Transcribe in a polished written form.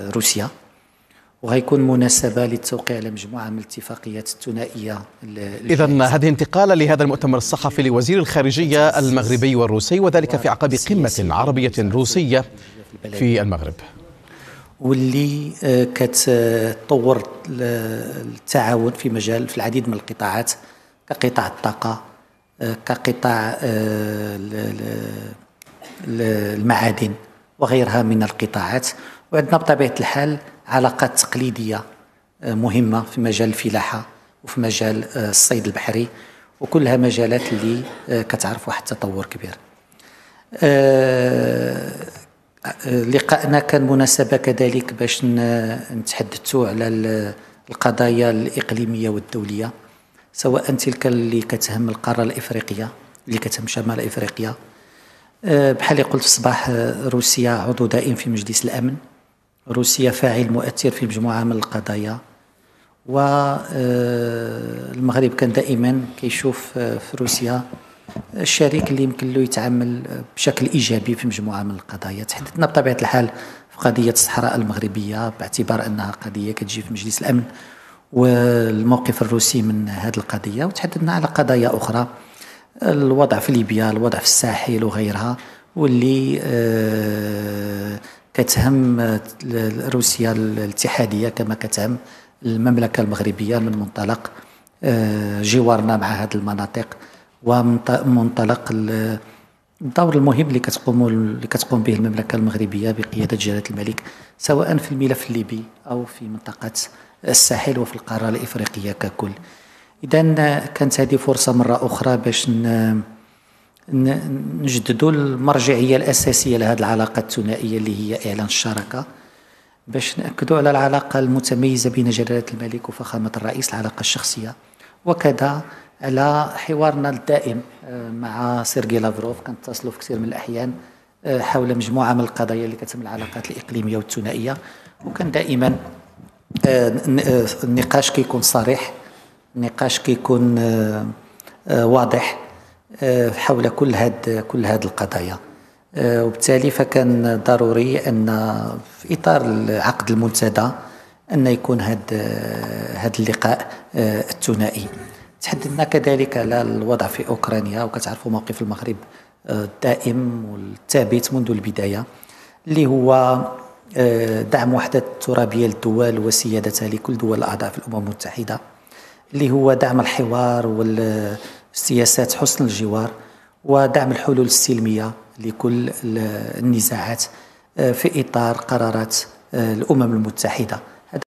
روسيا، وغيكون مناسبة للتوقيع على مجموعة من الاتفاقيات الثنائية. إذن هذه انتقالة لهذا المؤتمر الصحفي لوزير الخارجية المغربي والروسي، وذلك في أعقاب قمة عربية روسية في المغرب، واللي كتطور التعاون في العديد من القطاعات، كقطاع الطاقة، كقطاع المعادن وغيرها من القطاعات. وعندنا بطبيعة الحال علاقات تقليدية مهمة في مجال الفلاحة وفي مجال الصيد البحري، وكلها مجالات اللي كتعرف واحد التطور كبير. لقاءنا كان مناسبة كذلك باش نتحدثوا على القضايا الإقليمية والدولية، سواء تلك اللي كتهم القارة الإفريقية، اللي كتهم شمال إفريقيا. بحال قلت في الصباح، روسيا عضو دائم في مجلس الأمن، روسيا فاعل مؤثر في مجموعة من القضايا، والمغرب كان دائما كيشوف في روسيا الشريك اللي يمكن له يتعامل بشكل إيجابي في مجموعة من القضايا. تحدثنا بطبيعة الحال في قضية الصحراء المغربية باعتبار أنها قضية كتجي في مجلس الأمن والموقف الروسي من هذه القضية، وتحدثنا على قضايا أخرى، الوضع في ليبيا، الوضع في الساحل وغيرها، واللي كتهم روسيا الاتحادية كما كتهم المملكة المغربية من منطلق جوارنا مع هذه المناطق، ومنطلق الدور المهم اللي كتقوم به المملكة المغربية بقيادة جلالة الملك، سواء في الملف الليبي أو في منطقة الساحل وفي القارة الإفريقية ككل. إذن كانت هذه فرصة مرة أخرى باش نجددوا المرجعية الأساسية لهذه العلاقة الثنائية اللي هي إعلان الشراكة، باش نأكدوا على العلاقة المتميزة بين جلالة الملك وفخامة الرئيس، العلاقة الشخصية، وكذا على حوارنا الدائم مع سيرجي لافروف. كنتصلوا في كثير من الأحيان حول مجموعة من القضايا اللي كتهم العلاقات الإقليمية والثنائية، وكان دائما النقاش كيكون صريح، النقاش كيكون واضح حول كل هذه القضايا. وبالتالي فكان ضروري أن في إطار عقد المنتدى أن يكون هذا اللقاء الثنائي. تحدثنا كذلك على الوضع في أوكرانيا، وكتعرفوا موقف المغرب الدائم والثابت منذ البداية، اللي هو دعم وحدة الترابية للدول وسيادتها لكل دول الأعضاء في الأمم المتحدة، اللي هو دعم الحوار والسياسات حسن الجوار، ودعم الحلول السلمية لكل النزاعات في إطار قرارات الأمم المتحدة.